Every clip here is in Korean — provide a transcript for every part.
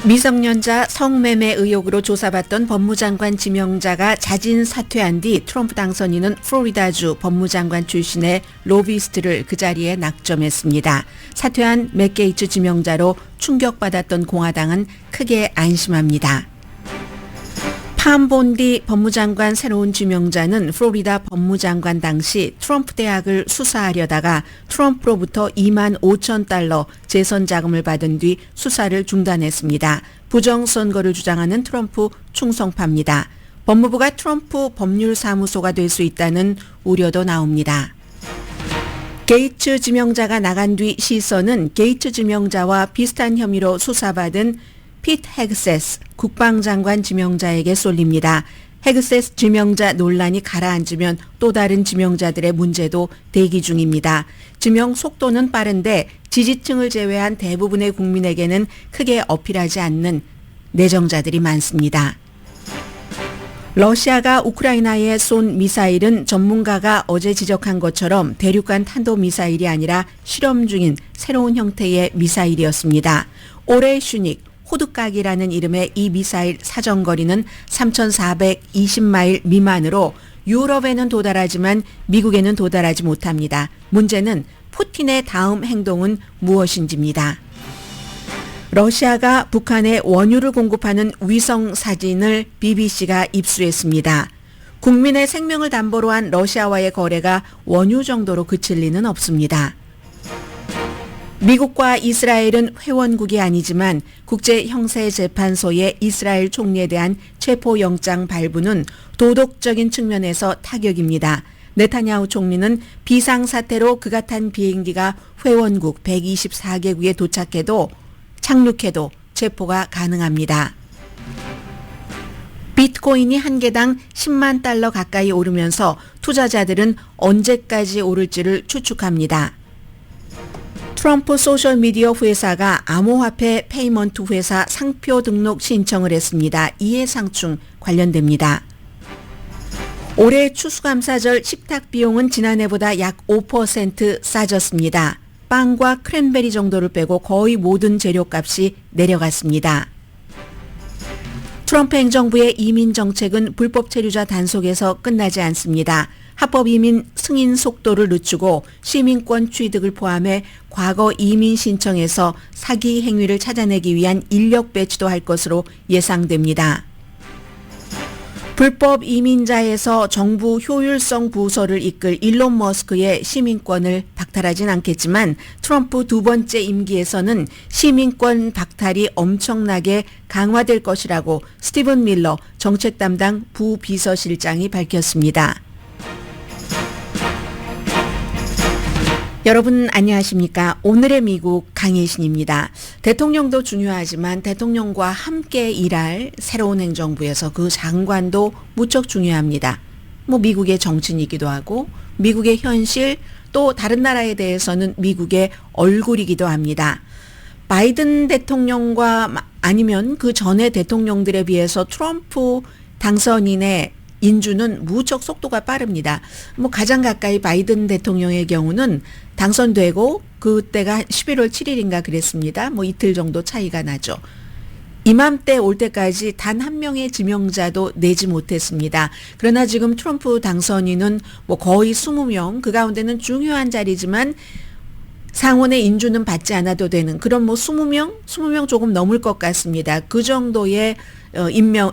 미성년자 성매매 의혹으로 조사받던 법무장관 지명자가 자진 사퇴한 뒤 트럼프 당선인은 플로리다주 법무장관 출신의 로비스트를 그 자리에 낙점했습니다. 사퇴한 맥 게이츠 지명자로 충격받았던 공화당은 크게 안심합니다. 팜본디 법무장관 새로운 지명자는 플로리다 법무장관 당시 트럼프 대학을 수사하려다가 트럼프로부터 2만 5천 달러 재선 자금을 받은 뒤 수사를 중단했습니다. 부정선거를 주장하는 트럼프 충성파입니다. 법무부가 트럼프 법률사무소가 될 수 있다는 우려도 나옵니다. 게이츠 지명자가 나간 뒤 시선은 게이츠 지명자와 비슷한 혐의로 수사받은 핏 헤그세스 국방장관 지명자에게 쏠립니다. 헤그세스 지명자 논란이 가라앉으면 또 다른 지명자들의 문제도 대기 중입니다. 지명 속도는 빠른데 지지층을 제외한 대부분의 국민에게는 크게 어필하지 않는 내정자들이 많습니다. 러시아가 우크라이나에 쏜 미사일은 전문가가 어제 지적한 것처럼 대륙간 탄도미사일이 아니라 실험 중인 새로운 형태의 미사일이었습니다. 오레슈닉 호두까기라는 이름의 이 미사일 사정거리는 3,420마일 미만으로 유럽에는 도달하지만 미국에는 도달하지 못합니다. 문제는 푸틴의 다음 행동은 무엇인지입니다. 러시아가 북한에 원유를 공급하는 위성 사진을 BBC가 입수했습니다. 국민의 생명을 담보로 한 러시아와의 거래가 원유 정도로 그칠 리는 없습니다. 미국과 이스라엘은 회원국이 아니지만 국제형사재판소의 이스라엘 총리에 대한 체포영장 발부는 도덕적인 측면에서 타격입니다. 네타냐후 총리는 비상사태로 그가 탄 비행기가 회원국 124개국에 도착해도 착륙해도 체포가 가능합니다. 비트코인이 한 개당 10만 달러 가까이 오르면서 투자자들은 언제까지 오를지를 추측합니다. 트럼프 소셜미디어 회사가 암호화폐 페이먼트 회사 상표 등록 신청을 했습니다. 이해 상충 관련됩니다. 올해 추수감사절 식탁 비용은 지난해보다 약 5% 싸졌습니다. 빵과 크랜베리 정도를 빼고 거의 모든 재료값이 내려갔습니다. 트럼프 행정부의 이민 정책은 불법 체류자 단속에서 끝나지 않습니다. 합법 이민 승인 속도를 늦추고 시민권 취득을 포함해 과거 이민 신청에서 사기 행위를 찾아내기 위한 인력 배치도 할 것으로 예상됩니다. 불법 이민자에서 정부 효율성 부서를 이끌 일론 머스크의 시민권을 박탈하진 않겠지만 트럼프 두 번째 임기에서는 시민권 박탈이 엄청나게 강화될 것이라고 스티븐 밀러 정책 담당 부비서실장이 밝혔습니다. 여러분 안녕하십니까? 오늘의 미국 강혜신입니다. 대통령도 중요하지만 대통령과 함께 일할 새로운 행정부에서 그 장관도 무척 중요합니다. 미국의 정치이기도 하고 미국의 현실 또 다른 나라에 대해서는 미국의 얼굴이기도 합니다. 바이든 대통령과 아니면 그 전에 대통령들에 비해서 트럼프 당선인의 인주는 무척 속도가 빠릅니다. 가장 가까이 바이든 대통령의 경우는 당선되고 그때가 11월 7일인가 그랬습니다. 이틀 정도 차이가 나죠. 이맘때 올 때까지 단 한 명의 지명자도 내지 못했습니다. 그러나 지금 트럼프 당선인은 거의 20명, 그 가운데는 중요한 자리지만 상원의 인주는 받지 않아도 되는 그런 20명 조금 넘을 것 같습니다. 그 정도의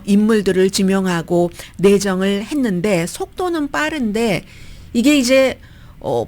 인물들을 지명하고 내정을 했는데 속도는 빠른데 이게 이제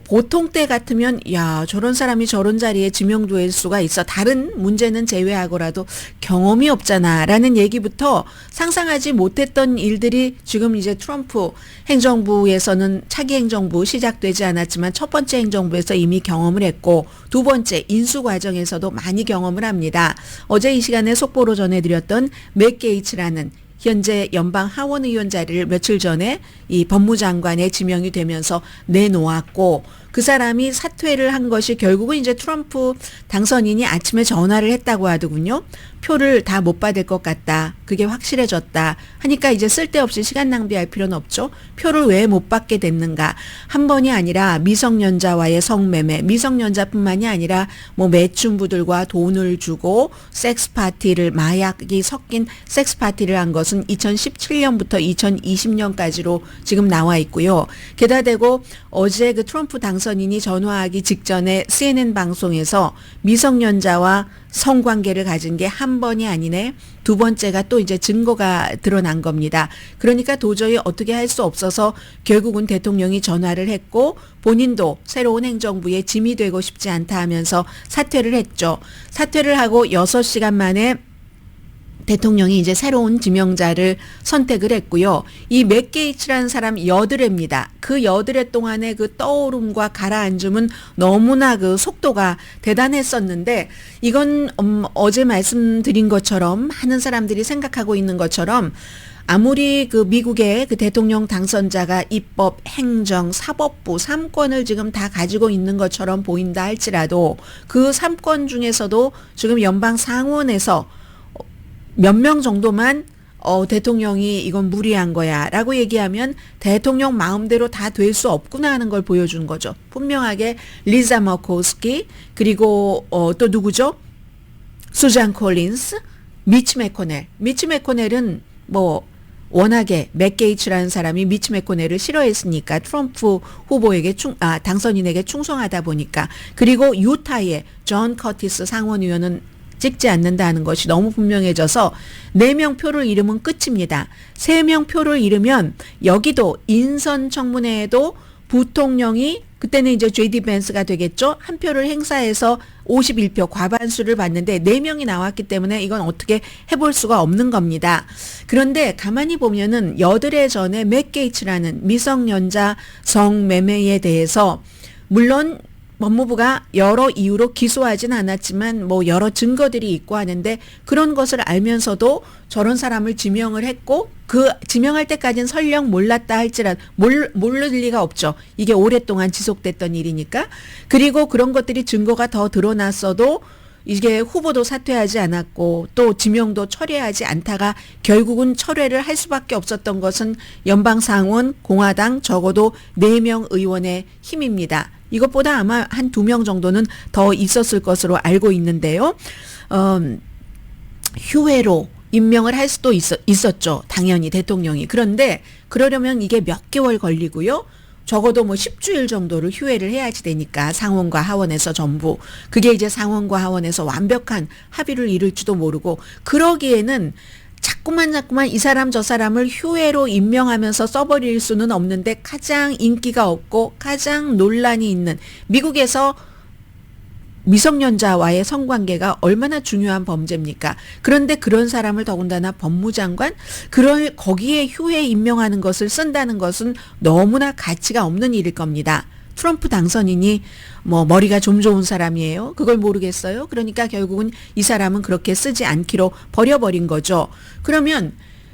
보통 때 같으면 저런 사람이 저런 자리에 지명될 수가 있어. 다른 문제는 제외하고라도 경험이 없잖아 라는 얘기부터 상상하지 못했던 일들이 지금 이제 트럼프 행정부에서는 차기 행정부 시작되지 않았지만 첫 번째 행정부에서 이미 경험을 했고 두 번째 인수 과정에서도 많이 경험을 합니다. 어제 이 시간에 속보로 전해드렸던 맥 게이츠라는 현재 연방 하원 의원 자리를 며칠 전에 이 법무장관에 지명이 되면서 내놓았고 그 사람이 사퇴를 한 것이 결국은 이제 트럼프 당선인이 아침에 전화를 했다고 하더군요. 표를 다 못 받을 것 같다. 그게 확실해졌다. 하니까 이제 쓸데없이 시간 낭비할 필요는 없죠. 표를 왜 못 받게 됐는가. 한 번이 아니라 미성년자와의 성매매, 미성년자뿐만이 아니라 뭐 매춘부들과 돈을 주고 섹스 파티를, 마약이 섞인 섹스 파티를 한 것은 2017년부터 2020년까지로 지금 나와 있고요. 게다가 대고 어제 그 트럼프 당선인이 전화하기 직전에 CNN 방송에서 미성년자와 성관계를 가진 게 한 번이 아니네. 두 번째가 또 이제 증거가 드러난 겁니다. 그러니까 도저히 어떻게 할 수 없어서 결국은 대통령이 전화를 했고 본인도 새로운 행정부에 짐이 되고 싶지 않다 하면서 사퇴를 했죠. 사퇴를 하고 6시간 만에 대통령이 이제 새로운 지명자를 선택을 했고요. 이 맥 게이츠라는 사람 여드레입니다. 그 여드레 동안의 그 떠오름과 가라앉음은 너무나 그 속도가 대단했었는데 이건 어제 말씀드린 것처럼 많은 사람들이 생각하고 있는 것처럼 아무리 그 미국의 그 대통령 당선자가 입법, 행정, 사법부 3권을 지금 다 가지고 있는 것처럼 보인다 할지라도 그 3권 중에서도 지금 연방 상원에서 몇 명 정도만 대통령이 이건 무리한 거야 라고 얘기하면 대통령 마음대로 다 될 수 없구나 하는 걸 보여준 거죠. 분명하게 리자 머코스키 그리고 또 누구죠? 수잔 콜린스, 미치 메코넬. 미치 메코넬은 뭐 워낙에 맥 게이츠라는 사람이 미치 메코넬을 싫어했으니까 트럼프 후보에게 당선인에게 충성하다 보니까 그리고 유타의 존 커티스 상원의원은 찍지 않는다는 것이 너무 분명해져서 4명 표를 잃으면 끝입니다. 3명 표를 잃으면 여기도 인선청문회에도 부통령이 그때는 이제 J.D. 벤스가 되겠죠. 한 표를 행사해서 51표 과반수를 받는데 4명이 나왔기 때문에 이건 어떻게 해볼 수가 없는 겁니다. 그런데 가만히 보면은 여드레 전에 맥 게이츠라는 미성년자 성매매에 대해서 물론 법무부가 여러 이유로 기소하진 않았지만 뭐 여러 증거들이 있고 하는데 그런 것을 알면서도 저런 사람을 지명을 했고 그 지명할 때까지는 설령 몰랐다 할지라도 모를 리가 없죠. 이게 오랫동안 지속됐던 일이니까. 그리고 그런 것들이 증거가 더 드러났어도 이게 후보도 사퇴하지 않았고 또 지명도 철회하지 않다가 결국은 철회를 할 수밖에 없었던 것은 연방상원 공화당 적어도 4명 의원의 힘입니다. 이것보다 아마 한 2명 정도는 더 있었을 것으로 알고 있는데요. 휴회로 임명을 할 수도 있었죠. 당연히 대통령이. 그런데 그러려면 이게 몇 개월 걸리고요. 적어도 뭐 10주일 정도를 휴회를 해야지 되니까 상원과 하원에서 전부. 그게 이제 상원과 하원에서 완벽한 합의를 이룰지도 모르고 그러기에는 자꾸만 이 사람 저 사람을 휴회로 임명하면서 써버릴 수는 없는데 가장 인기가 없고 가장 논란이 있는 미국에서 미성년자와의 성관계가 얼마나 중요한 범죄입니까? 그런데 그런 사람을 더군다나 법무장관? 거기에 휴회 임명하는 것을 쓴다는 것은 너무나 가치가 없는 일일 겁니다. 트럼프 당선인이 뭐 머리가 좀 좋은 사람이에요. 그걸 모르겠어요. 그러니까 결국은 이 사람은 그렇게 쓰지 않기로 버려버린 거죠. 그러면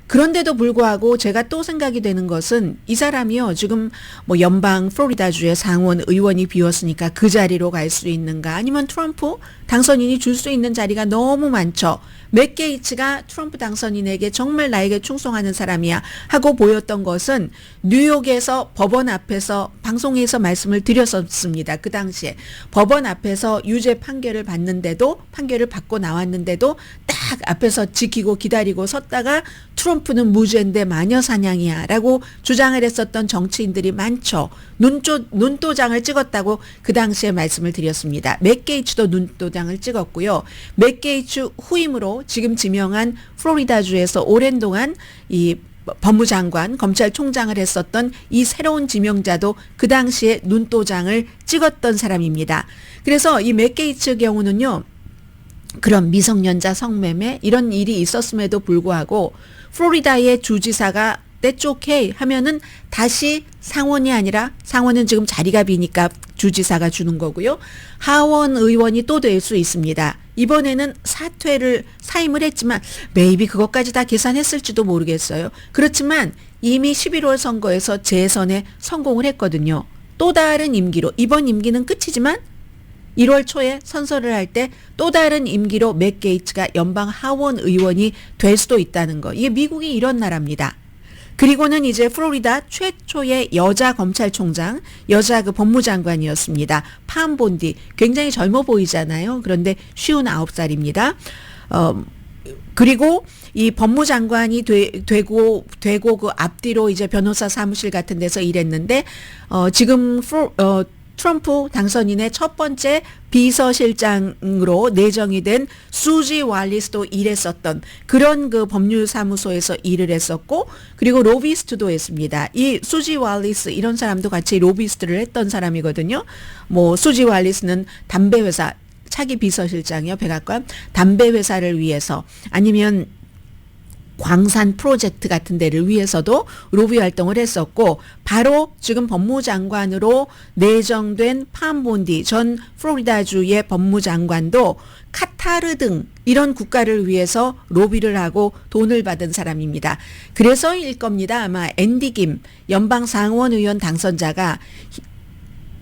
그런데도 불구하고 제가 또 생각이 되는 것은 이 사람이요. 지금 뭐 연방 플로리다주의 상원 의원이 비었으니까 그 자리로 갈 수 있는가 아니면 트럼프 당선인이 줄 수 있는 자리가 너무 많죠. 맥 게이츠가 트럼프 당선인에게 정말 나에게 충성하는 사람이야 하고 보였던 것은 뉴욕에서 법원 앞에서 방송에서 말씀을 드렸었습니다. 그 당시에 법원 앞에서 유죄 판결을 받고 나왔는데도 딱 앞에서 지키고 기다리고 섰다가 트럼프는 무죄인데 마녀 사냥이야 라고 주장을 했었던 정치인들이 많죠. 눈도장을 찍었다고 그 당시에 말씀을 드렸습니다. 맥 게이츠도 눈도장을 찍었고요. 맥 게이츠 후임으로 지금 지명한 플로리다주에서 오랜 동안 이 법무장관, 검찰총장을 했었던 이 새로운 지명자도 그 당시에 눈도장을 찍었던 사람입니다. 그래서 이 맥 게이츠 경우는요. 그런 미성년자 성매매 이런 일이 있었음에도 불구하고 플로리다의 주지사가 That's okay 하면은 다시 상원이 아니라 상원은 지금 자리가 비니까 주지사가 주는 거고요. 하원 의원이 또 될 수 있습니다. 이번에는 사임을 했지만 maybe 그것까지 다 계산했을지도 모르겠어요. 그렇지만 이미 11월 선거에서 재선에 성공을 했거든요. 또 다른 임기로 이번 임기는 끝이지만 1월 초에 선서를 할 때 또 다른 임기로 맥 게이츠가 연방 하원 의원이 될 수도 있다는 거. 이게 미국이 이런 나라입니다. 그리고는 이제 플로리다 최초의 여자 검찰총장, 여자 그 법무장관이었습니다. 팜 본디. 굉장히 젊어 보이잖아요. 그런데 59살입니다. 그리고 이 법무장관이 되고 그 앞뒤로 이제 변호사 사무실 같은 데서 일했는데, 지금 트럼프 당선인의 첫 번째 비서실장으로 내정이 된 수지 왈리스도 일했었던 그런 그 법률사무소에서 일을 했었고, 그리고 로비스트도 했습니다. 이 수지 왈리스 이런 사람도 같이 로비스트를 했던 사람이거든요. 뭐 수지 왈리스는 담배회사 차기 비서실장이요, 백악관 담배회사를 위해서 아니면 광산 프로젝트 같은 데를 위해서도 로비 활동을 했었고, 바로 지금 법무장관으로 내정된 팜 본디 전 플로리다주의 법무장관도 카타르 등 이런 국가를 위해서 로비를 하고 돈을 받은 사람입니다. 그래서일 겁니다. 아마 앤디 김 연방 상원 의원 당선자가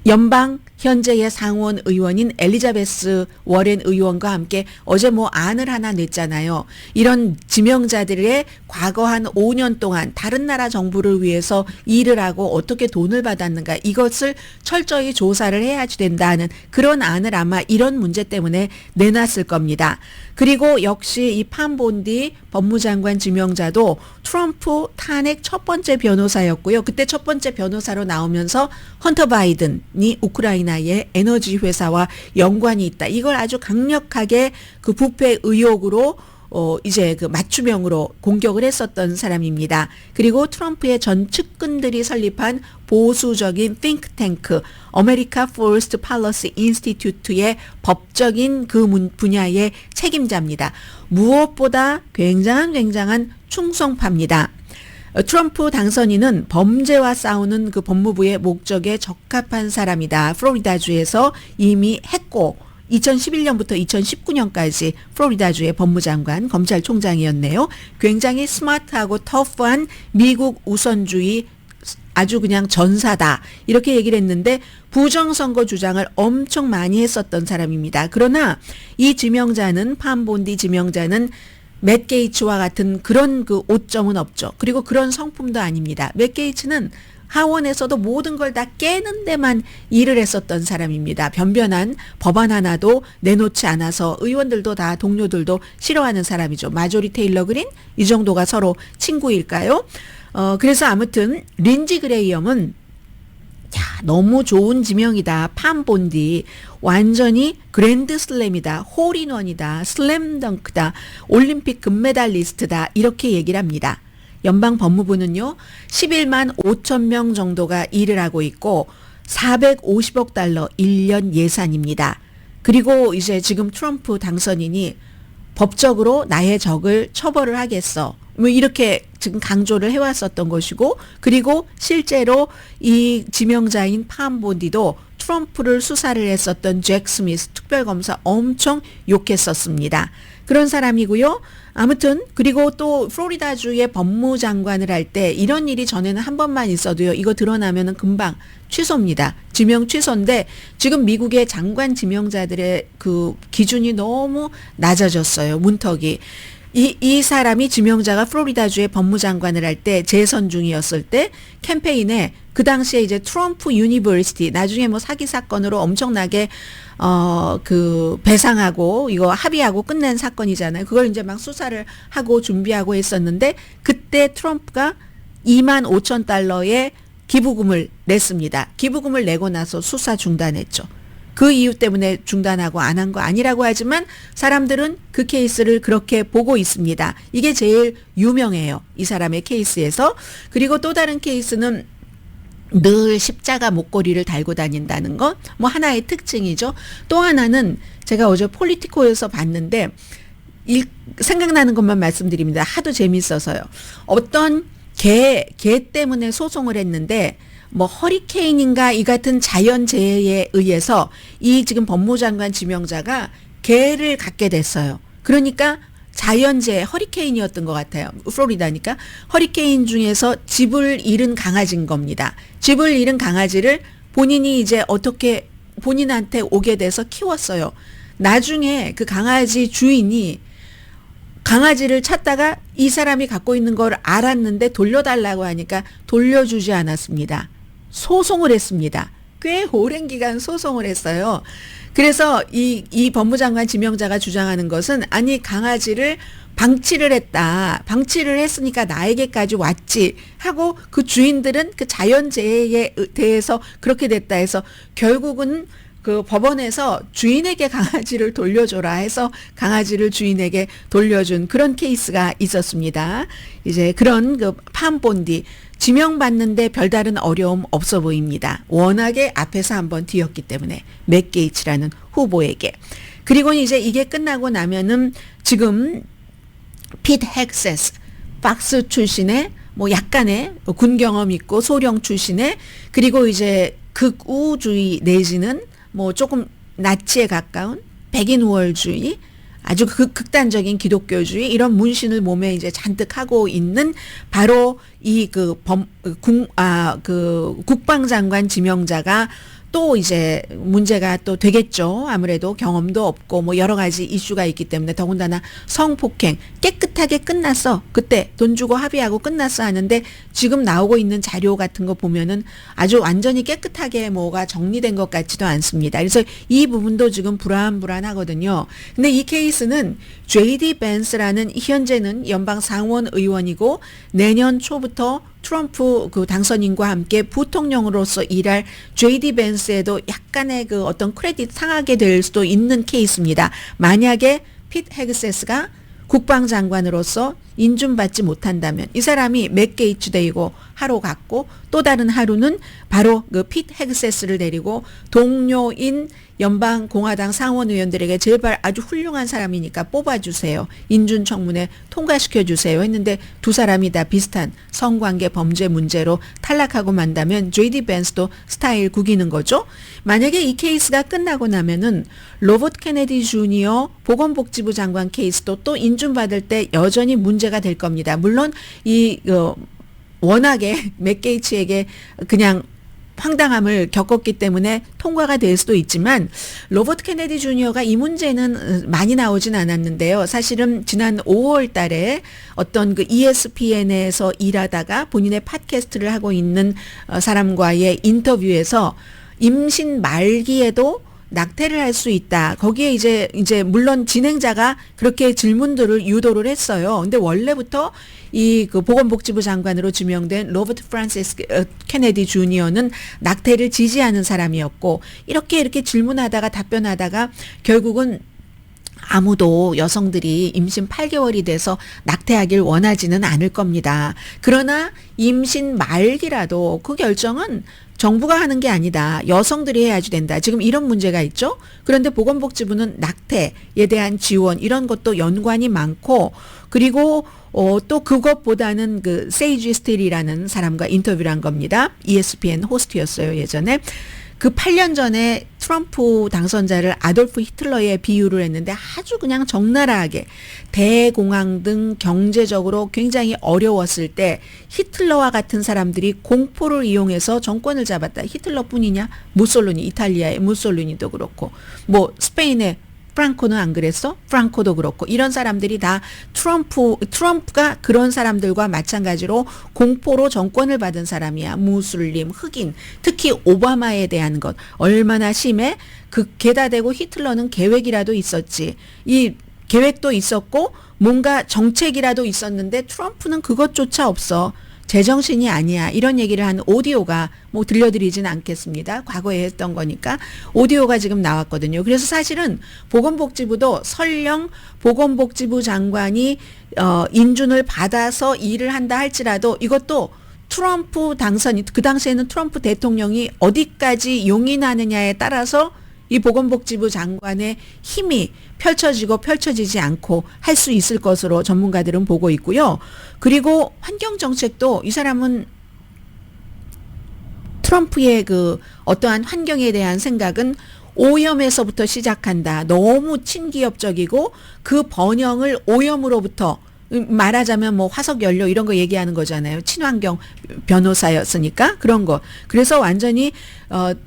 연방 현재의 상원 의원인 엘리자베스 워렌 의원과 함께 어제 뭐 안을 하나 냈잖아요. 이런 지명자들의 과거 한 5년 동안 다른 나라 정부를 위해서 일을 하고 어떻게 돈을 받았는가, 이것을 철저히 조사를 해야지 된다는 그런 안을 아마 이런 문제 때문에 내놨을 겁니다. 그리고 역시 이 팜 본디 법무장관 지명자도 트럼프 탄핵 첫 번째 변호사였고요. 그때 첫 번째 변호사로 나오면서 헌터 바이든이 우크라이나의 에너지 회사와 연관이 있다, 이걸 아주 강력하게 그 부패 의혹으로 이제 그 맞춤형으로 공격을 했었던 사람입니다. 그리고 트럼프의 전 측근들이 설립한 보수적인 띵크탱크 아메리카 포스트 팔러시 인스티튜트의 법적인 그 분야의 책임자입니다. 무엇보다 굉장한 충성파입니다. 트럼프 당선인은 범죄와 싸우는 그 법무부의 목적에 적합한 사람이다. 플로리다주에서 이미 했고 2011년부터 2019년까지 플로리다주의 법무장관, 검찰총장이었네요. 굉장히 스마트하고 터프한 미국 우선주의 아주 그냥 전사다, 이렇게 얘기를 했는데 부정선거 주장을 엄청 많이 했었던 사람입니다. 그러나 이 지명자는 팜 본디 지명자는 맥 게이츠와 같은 그런 그 오점은 없죠. 그리고 그런 성품도 아닙니다. 맥 게이츠는 하원에서도 모든 걸 다 깨는 데만 일을 했었던 사람입니다. 변변한 법안 하나도 내놓지 않아서 의원들도 다 동료들도 싫어하는 사람이죠. 마조리 테일러 그린 이 정도가 서로 친구일까요? 그래서 아무튼 린지 그레이엄은 너무 좋은 지명이다. 팜 본디 완전히 그랜드 슬램이다. 홀인원이다. 슬램덩크다. 올림픽 금메달리스트다. 이렇게 얘기를 합니다. 연방 법무부는요, 11만 5천 명 정도가 일을 하고 있고 450억 달러 1년 예산입니다. 그리고 이제 지금 트럼프 당선인이 법적으로 나의 적을 처벌을 하겠어, 뭐 이렇게 지금 강조를 해왔었던 것이고, 그리고 실제로 이 지명자인 팜 본디도 트럼프를 수사를 했었던 잭 스미스 특별검사 엄청 욕했었습니다. 그런 사람이고요. 아무튼 그리고 또 플로리다주의 법무장관을 할 때 이런 일이 전에는 한 번만 있어도요, 이거 드러나면은 금방 취소입니다. 지명 취소인데 지금 미국의 장관 지명자들의 그 기준이 너무 낮아졌어요. 문턱이. 이 사람이 지명자가 플로리다주의 법무장관을 할 때 재선 중이었을 때 캠페인에 그 당시에 이제 트럼프 유니버시티 나중에 뭐 사기 사건으로 엄청나게 그 배상하고 이거 합의하고 끝낸 사건이잖아요. 그걸 이제 막 수사를 하고 준비하고 했었는데 그때 트럼프가 2만 5천 달러의 기부금을 냈습니다. 기부금을 내고 나서 수사 중단했죠. 그 이유 때문에 중단하고 안 한 거 아니라고 하지만 사람들은 그 케이스를 그렇게 보고 있습니다. 이게 제일 유명해요, 이 사람의 케이스에서. 그리고 또 다른 케이스는 늘 십자가 목걸이를 달고 다닌다는 것, 뭐 하나의 특징이죠. 또 하나는 제가 어제 폴리티코에서 봤는데 생각나는 것만 말씀드립니다. 하도 재밌어서요. 어떤 개 때문에 소송을 했는데 뭐 허리케인인가 이 같은 자연재해에 의해서 이 지금 법무장관 지명자가 개를 갖게 됐어요. 그러니까 자연재해, 허리케인이었던 것 같아요. 플로리다니까. 허리케인 중에서 집을 잃은 강아지인 겁니다. 집을 잃은 강아지를 본인이 이제 어떻게 본인한테 오게 돼서 키웠어요. 나중에 그 강아지 주인이 강아지를 찾다가 이 사람이 갖고 있는 걸 알았는데 돌려달라고 하니까 돌려주지 않았습니다. 소송을 했습니다. 꽤 오랜 기간 소송을 했어요. 그래서 이 법무장관 지명자가 주장하는 것은 아니 강아지를 방치를 했다. 방치를 했으니까 나에게까지 왔지 하고 그 주인들은 그 자연재해에 대해서 그렇게 됐다 해서 결국은 그 법원에서 주인에게 강아지를 돌려줘라 해서 강아지를 주인에게 돌려준 그런 케이스가 있었습니다. 이제 그런 그 팜본디 지명받는데 별다른 어려움 없어 보입니다. 워낙에 앞에서 한번 뒤었기 때문에 맥 게이츠라는 후보에게. 그리고 이제 이게 끝나고 나면은 지금 핏 헥세스 박스 출신의 뭐 약간의 군 경험 있고 소령 출신의 그리고 이제 극우주의 내지는 뭐 조금 나치에 가까운 백인 우월주의 아주 극단적인 기독교주의 이런 문신을 몸에 이제 잔뜩 하고 있는 바로 이 국방장관 지명자가 또 이제 문제가 또 되겠죠. 아무래도 경험도 없고 뭐 여러 가지 이슈가 있기 때문에 더군다나 성폭행 깨끗하게 끝났어. 그때 돈 주고 합의하고 끝났어 하는데 지금 나오고 있는 자료 같은 거 보면은 아주 완전히 깨끗하게 뭐가 정리된 것 같지도 않습니다. 그래서 이 부분도 지금 불안하거든요. 근데 이 케이스는 JD 벤스라는 현재는 연방 상원 의원이고 내년 초부터 트럼프 그 당선인과 함께 부통령으로서 일할 JD 벤스에도 약간의 그 어떤 크레딧 상하게 될 수도 있는 케이스입니다. 만약에 핏 헤그세스가 국방장관으로서 인준받지 못한다면 이 사람이 맥 게이츠 데이고 하루 갔고 또 다른 하루는 바로 그 핏 헤그세스를 데리고 동료인 연방 공화당 상원 의원들에게 제발 아주 훌륭한 사람이니까 뽑아주세요. 인준청문회 통과시켜주세요 했는데 두 사람이 다 비슷한 성관계 범죄 문제로 탈락하고 만다면 JD 벤스도 스타일 구기는 거죠. 만약에 이 케이스가 끝나고 나면은 로버트 케네디 주니어 보건복지부 장관 케이스도 또 인준받을 때 여전히 문제가 될 겁니다. 물론 워낙에 맥 게이츠에게 그냥 황당함을 겪었기 때문에 통과가 될 수도 있지만 로버트 케네디 주니어가 이 문제는 많이 나오진 않았는데요. 사실은 지난 5월 달에 어떤 그 ESPN에서 일하다가 본인의 팟캐스트를 하고 있는 사람과의 인터뷰에서 임신 말기에도 낙태를 할 수 있다. 거기에 이제 물론 진행자가 그렇게 질문들을 유도를 했어요. 근데 원래부터 이 그 보건복지부 장관으로 지명된 로버트 프란시스 케네디 주니어는 낙태를 지지하는 사람이었고 이렇게 질문하다가 답변하다가 결국은 아무도 여성들이 임신 8개월이 돼서 낙태하길 원하지는 않을 겁니다. 그러나 임신 말기라도 그 결정은 정부가 하는 게 아니다. 여성들이 해야지 된다. 지금 이런 문제가 있죠. 그런데 보건복지부는 낙태에 대한 지원 이런 것도 연관이 많고 그리고 또 그것보다는 그 세이지 스틸이라는 사람과 인터뷰를 한 겁니다. ESPN 호스트였어요. 예전에. 그 8년 전에 트럼프 당선자를 아돌프 히틀러에 비유를 했는데 아주 그냥 적나라하게 대공황 등 경제적으로 굉장히 어려웠을 때 히틀러와 같은 사람들이 공포를 이용해서 정권을 잡았다. 히틀러뿐이냐? 무솔리니, 이탈리아의 무솔리니도 그렇고 뭐 스페인의 프랑코는 안 그랬어? 프랑코도 그렇고 이런 사람들이 다 트럼프가 그런 사람들과 마찬가지로 공포로 정권을 받은 사람이야. 무슬림, 흑인, 특히 오바마에 대한 것 얼마나 심해? 게다 대고 히틀러는 계획이라도 있었지. 이 계획도 있었고 뭔가 정책이라도 있었는데 트럼프는 그것조차 없어. 제정신이 아니야. 이런 얘기를 한 오디오가 뭐 들려드리진 않겠습니다. 과거에 했던 거니까 오디오가 지금 나왔거든요. 그래서 사실은 보건복지부도 설령 보건복지부 장관이 인준을 받아서 일을 한다 할지라도 이것도 트럼프 당선이 그 당시에는 트럼프 대통령이 어디까지 용인하느냐에 따라서 이 보건복지부 장관의 힘이 펼쳐지고 펼쳐지지 않고 할 수 있을 것으로 전문가들은 보고 있고요. 그리고 환경정책도 이 사람은 트럼프의 그 어떠한 환경에 대한 생각은 오염에서부터 시작한다. 너무 친기업적이고 그 번영을 오염으로부터 말하자면 뭐 화석 연료 이런 거 얘기하는 거잖아요. 친환경 변호사였으니까 그런 거. 그래서 완전히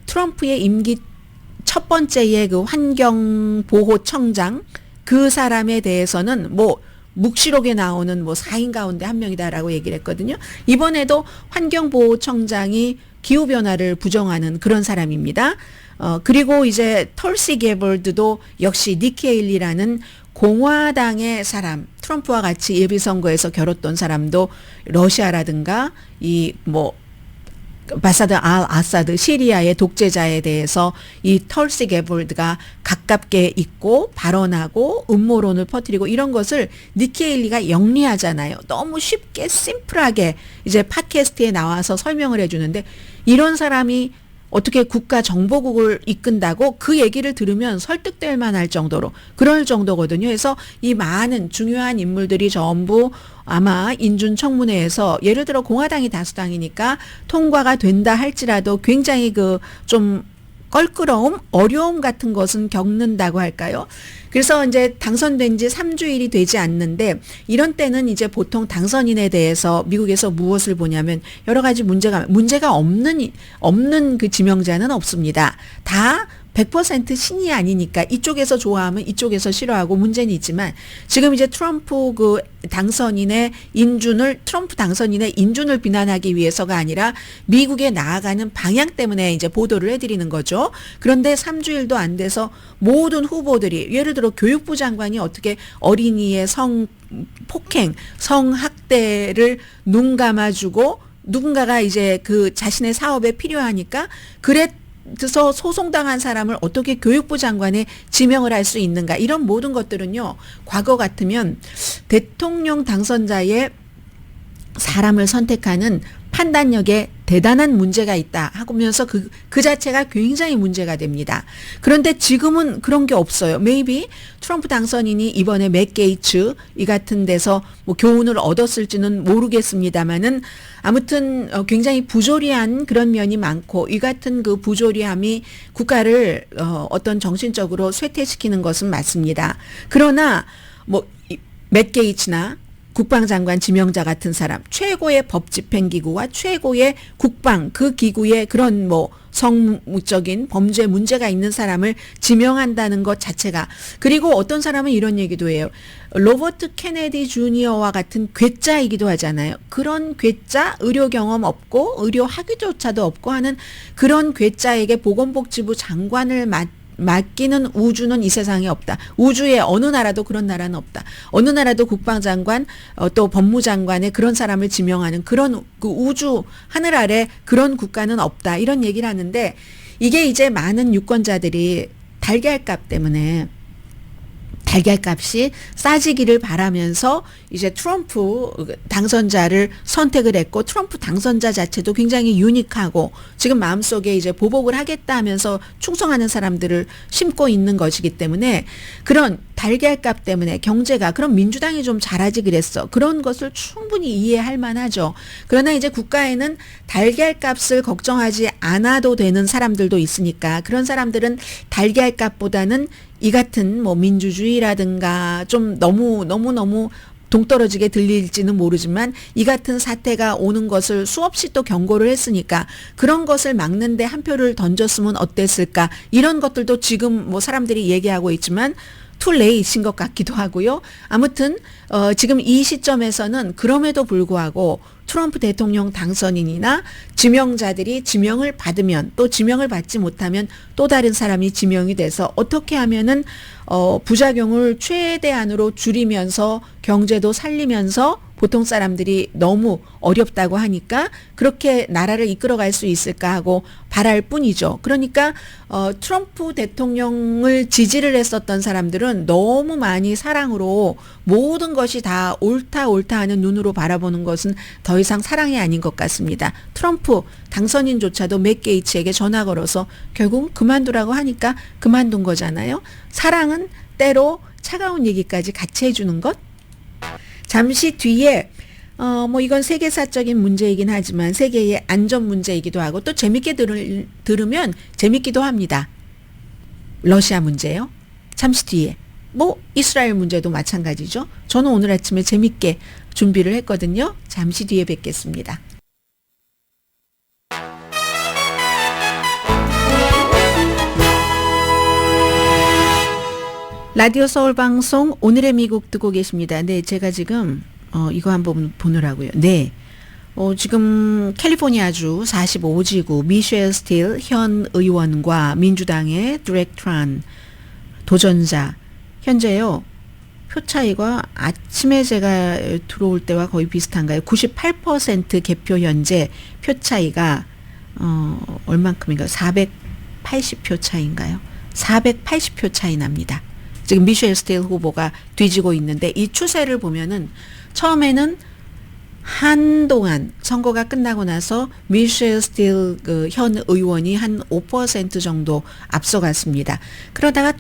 트럼프의 임기 첫 번째의 그 환경보호청장 그 사람에 대해서는 뭐 묵시록에 나오는 뭐 4인 가운데 한 명이다라고 얘기를 했거든요. 이번에도 환경보호청장이 기후변화를 부정하는 그런 사람입니다. 그리고 이제 털시 게벌드도 역시 니키 헤일리라는 공화당의 사람, 트럼프와 같이 예비선거에서 겨뤘던 사람도 러시아라든가 이 뭐 바사드 알 아사드 시리아의 독재자에 대해서 이 털시 게벌드가 가깝게 있고 발언하고 음모론을 퍼뜨리고 이런 것을 니키 헤일리가 영리하잖아요. 너무 쉽게 심플하게 이제 팟캐스트에 나와서 설명을 해주는데 이런 사람이 어떻게 국가정보국을 이끈다고 그 얘기를 들으면 설득될 만할 정도로 그럴 정도거든요. 그래서 이 많은 중요한 인물들이 전부 아마 인준청문회에서 예를 들어 공화당이 다수당이니까 통과가 된다 할지라도 굉장히 그 좀 껄끄러움, 어려움 같은 것은 겪는다고 할까요? 그래서 이제 당선된 지 3주일이 되지 않는데 이런 때는 이제 보통 당선인에 대해서 미국에서 무엇을 보냐면 여러 가지 문제가 없는 그 지명자는 없습니다. 다 100% 신이 아니니까 이쪽에서 좋아하면 이쪽에서 싫어하고 문제는 있지만 지금 이제 트럼프 트럼프 당선인의 인준을 비난하기 위해서가 아니라 미국에 나아가는 방향 때문에 이제 보도를 해드리는 거죠. 그런데 3주일도 안 돼서 모든 후보들이 예를 들어 교육부 장관이 어떻게 어린이의 성폭행, 성학대를 눈 감아주고 누군가가 이제 그 자신의 사업에 필요하니까 그래서 소송당한 사람을 어떻게 교육부 장관에 지명을 할 수 있는가 이런 모든 것들은요. 과거 같으면 대통령 당선자의 사람을 선택하는 판단력에 대단한 문제가 있다 하면서 그 자체가 굉장히 문제가 됩니다. 그런데 지금은 그런 게 없어요. Maybe 트럼프 당선인이 이번에 맥 게이츠 이 같은 데서 뭐 교훈을 얻었을지는 모르겠습니다만은 아무튼 굉장히 부조리한 그런 면이 많고 이 같은 그 부조리함이 국가를 어떤 정신적으로 쇠퇴시키는 것은 맞습니다. 그러나 뭐 맥 게이츠나 국방장관 지명자 같은 사람, 최고의 법집행기구와 최고의 국방 그 기구의 그런 뭐 성적인 범죄 문제가 있는 사람을 지명한다는 것 자체가 그리고 어떤 사람은 이런 얘기도 해요. 로버트 케네디 주니어와 같은 괴짜이기도 하잖아요. 그런 괴짜 의료 경험 없고 의료 학위조차도 없고 하는 그런 괴짜에게 보건복지부 장관을 맡기는 우주는 이 세상에 없다. 우주에 어느 나라도 그런 나라는 없다. 어느 나라도 국방장관 또 법무장관에 그런 사람을 지명하는 그런 그 우주 하늘 아래 그런 국가는 없다. 이런 얘기를 하는데 이게 이제 많은 유권자들이 달걀값 때문에 달걀값이 싸지기를 바라면서 이제 트럼프 당선자를 선택을 했고 트럼프 당선자 자체도 굉장히 유니크하고 지금 마음속에 이제 보복을 하겠다 하면서 충성하는 사람들을 심고 있는 것이기 때문에 그런 달걀값 때문에 경제가 그럼 민주당이 좀 잘하지 그랬어. 그런 것을 충분히 이해할 만하죠. 그러나 이제 국가에는 달걀값을 걱정하지 않아도 되는 사람들도 있으니까 그런 사람들은 달걀값보다는 이 같은 뭐 민주주의라든가 좀 너무 동떨어지게 들릴지는 모르지만 이 같은 사태가 오는 것을 수없이 또 경고를 했으니까 그런 것을 막는데 한 표를 던졌으면 어땠을까 이런 것들도 지금 뭐 사람들이 얘기하고 있지만 too late인 것 같기도 하고요. 아무튼 지금 이 시점에서는 그럼에도 불구하고 트럼프 대통령 당선인이나 지명자들이 지명을 받으면 또 지명을 받지 못하면 또 다른 사람이 지명이 돼서 어떻게 하면은 부작용을 최대한으로 줄이면서 경제도 살리면서 보통 사람들이 너무 어렵다고 하니까 그렇게 나라를 이끌어갈 수 있을까 하고 바랄 뿐이죠. 그러니까 트럼프 대통령을 지지를 했었던 사람들은 너무 많이 사랑으로 모든 것이 다 옳다 하는 눈으로 바라보는 것은 더 이상 사랑이 아닌 것 같습니다. 트럼프 당선인조차도 맥 게이츠에게 전화 걸어서 결국 그만두라고 하니까 그만둔 거잖아요. 사랑은 때로 차가운 얘기까지 같이 해주는 것. 잠시 뒤에 뭐 이건 세계사적인 문제이긴 하지만 세계의 안전 문제이기도 하고 또 재밌게 들으면 재밌기도 합니다. 러시아 문제요. 잠시 뒤에 뭐 이스라엘 문제도 마찬가지죠. 저는 오늘 아침에 재밌게 준비를 했거든요. 잠시 뒤에 뵙겠습니다. 라디오 서울 방송 오늘의 미국 듣고 계십니다. 네, 제가 지금 이거 한번 보느라고요. 네. 지금 캘리포니아주 45지구 미셸 스틸 현 의원과 민주당의 드렉 트란 도전자 현재요. 표 차이가 아침에 제가 들어올 때와 거의 비슷한가요? 98% 개표 현재 표 차이가 얼만큼인가요? 480표 차이인가요? 480표 차이 납니다. 지금 미셸 스틸 후보가 뒤지고 있는데 이 추세를 보면은 처음에는 한동안 선거가 끝나고 나서 미셸 스틸 그 현 의원이 한 5% 정도 앞서갔습니다. 그러다가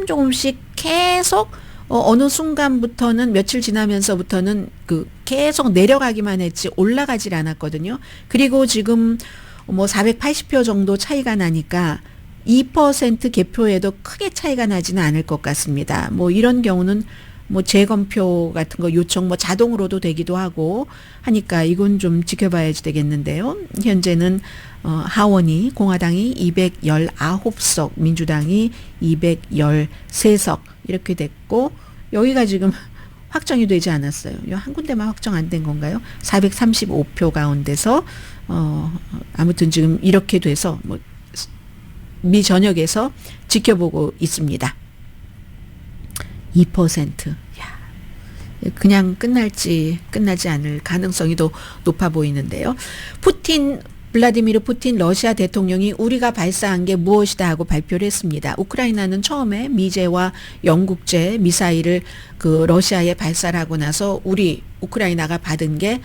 조금씩 계속 어느 순간부터는 며칠 지나면서부터는 그 계속 내려가기만 했지 올라가질 않았거든요. 그리고 지금 뭐 480표 정도 차이가 나니까 2% 개표에도 크게 차이가 나지는 않을 것 같습니다. 뭐 이런 경우는 뭐 재검표 같은 거 요청 뭐 자동으로도 되기도 하고 하니까 이건 좀 지켜봐야지 되겠는데요. 현재는 하원이 공화당이 219석, 민주당이 213석 이렇게 됐고 여기가 지금 확정이 되지 않았어요. 한 군데만 확정 안 된 건가요? 435표 가운데서 아무튼 지금 이렇게 돼서 뭐 미 전역에서 지켜보고 있습니다. 2%. 야, 그냥 끝날지 끝나지 않을 가능성이 더 높아 보이는데요. 블라디미르 푸틴 러시아 대통령이 우리가 발사한 게 무엇이다 하고 발표를 했습니다. 우크라이나는 처음에 미제와 영국제 미사일을 그 러시아에 발사를 하고 나서 우크라이나가 받은 게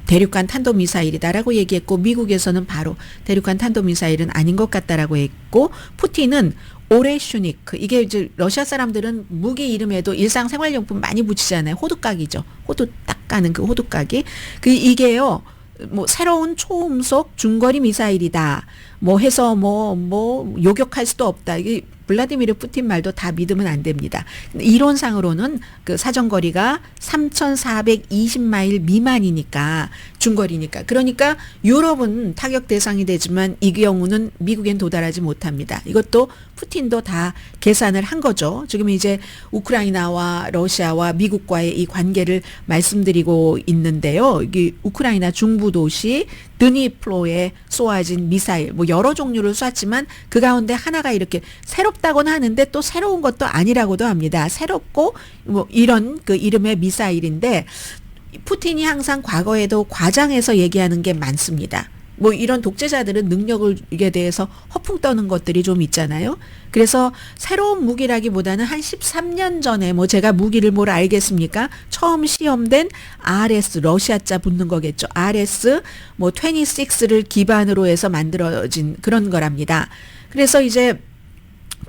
대륙간 탄도미사일이다라고 얘기했고 미국에서는 바로 대륙간 탄도미사일은 아닌 것 같다라고 했고 푸틴은 오레슈니크 이게 이제 러시아 사람들은 무기 이름에도 일상생활용품 많이 붙이잖아요. 호두까기죠. 호두 딱 까는 그 호두까기. 이게요. 뭐 새로운 초음속 중거리 미사일이다. 뭐 해서 뭐 요격할 수도 없다. 이게 블라디미르 푸틴 말도 다 믿으면 안 됩니다. 이론상으로는 그 사정거리가 3,420마일 미만이니까 중거리니까. 그러니까 유럽은 타격 대상이 되지만 이 경우는 미국엔 도달하지 못합니다. 이것도 푸틴도 다 계산을 한 거죠. 지금 이제 우크라이나와 러시아와 미국과의 이 관계를 말씀드리고 있는데요. 이게 우크라이나 중부 도시 드니프로에 쏘아진 미사일 뭐 여러 종류를 쐈지만 그 가운데 하나가 이렇게 새롭다고는 하는데 또 새로운 것도 아니라고도 합니다. 새롭고 뭐 이런 그 이름의 미사일인데 푸틴이 항상 과거에도 과장해서 얘기하는 게 많습니다. 뭐 이런 독재자들은 능력에 대해서 허풍 떠는 것들이 좀 있잖아요. 그래서 새로운 무기라기보다는 한 13년 전에 뭐 제가 무기를 뭘 알겠습니까? 처음 시험된 RS 러시아자 붙는 거겠죠. RS 뭐 26를 기반으로 해서 만들어진 그런 거랍니다. 그래서 이제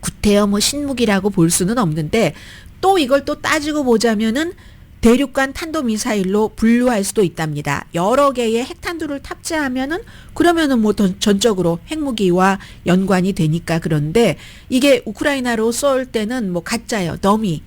구태여 뭐 신무기라고 볼 수는 없는데 또 이걸 또 따지고 보자면은 대륙간 탄도미사일로 분류할 수도 있답니다. 여러 개의 핵탄두를 탑재하면은 그러면은 뭐 전적으로 핵무기와 연관이 되니까 그런데 이게 우크라이나로 쏠 때는 뭐 가짜예요. 더미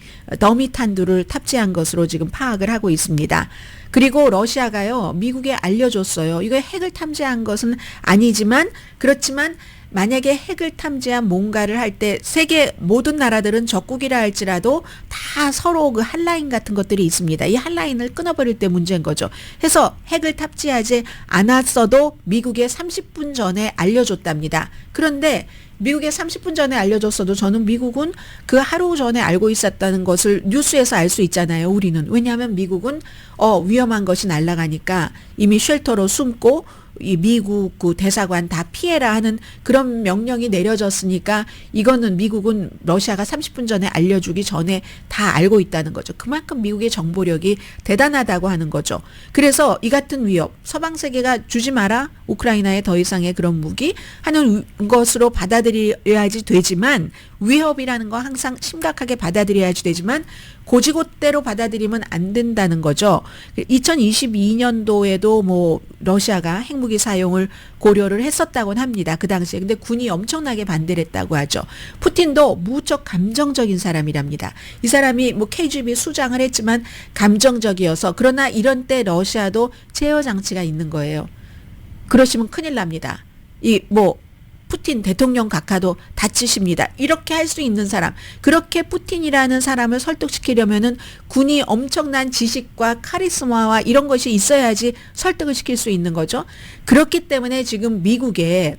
탄두를 탑재한 것으로 지금 파악을 하고 있습니다. 그리고 러시아가요. 미국에 알려줬어요. 이거 핵을 탐지한 것은 아니지만 그렇지만 만약에 핵을 탐지한 뭔가를 할 때 세계 모든 나라들은 적국이라 할지라도 다 서로 그 한라인 같은 것들이 있습니다. 이 한라인을 끊어버릴 때 문제인 거죠. 해서 핵을 탑재하지 않았어도 미국에 30분 전에 알려줬답니다. 그런데 미국에 30분 전에 알려줬어도 저는 미국은 그 하루 전에 알고 있었다는 것을 뉴스에서 알 수 있잖아요. 우리는. 왜냐하면 미국은 위험한 것이 날아가니까 이미 쉘터로 숨고 이 미국 그 대사관 다 피해라 하는 그런 명령이 내려졌으니까 이거는 미국은 러시아가 30분 전에 알려주기 전에 다 알고 있다는 거죠. 그만큼 미국의 정보력이 대단하다고 하는 거죠. 그래서 이 같은 위협, 서방 세계가 주지 마라, 우크라이나에 더 이상의 그런 무기 하는 것으로 받아들여야지 되지만 위협이라는 거 항상 심각하게 받아들여야지 되지만 고지고대로 받아들이면 안 된다는 거죠. 2022년도에도 뭐 러시아가 핵무기 사용을 고려를 했었다고는 합니다. 그 당시에. 근데 군이 엄청나게 반대를 했다고 하죠. 푸틴도 무척 감정적인 사람이랍니다. 이 사람이 뭐 KGB 수장을 했지만 감정적이어서, 그러나 이런 때 러시아도 제어 장치가 있는 거예요. 그러시면 큰일 납니다. 푸틴 대통령 각하도 다치십니다. 이렇게 할 수 있는 사람, 그렇게 푸틴이라는 사람을 설득시키려면은 군이 엄청난 지식과 카리스마와 이런 것이 있어야지 설득을 시킬 수 있는 거죠. 그렇기 때문에 지금 미국에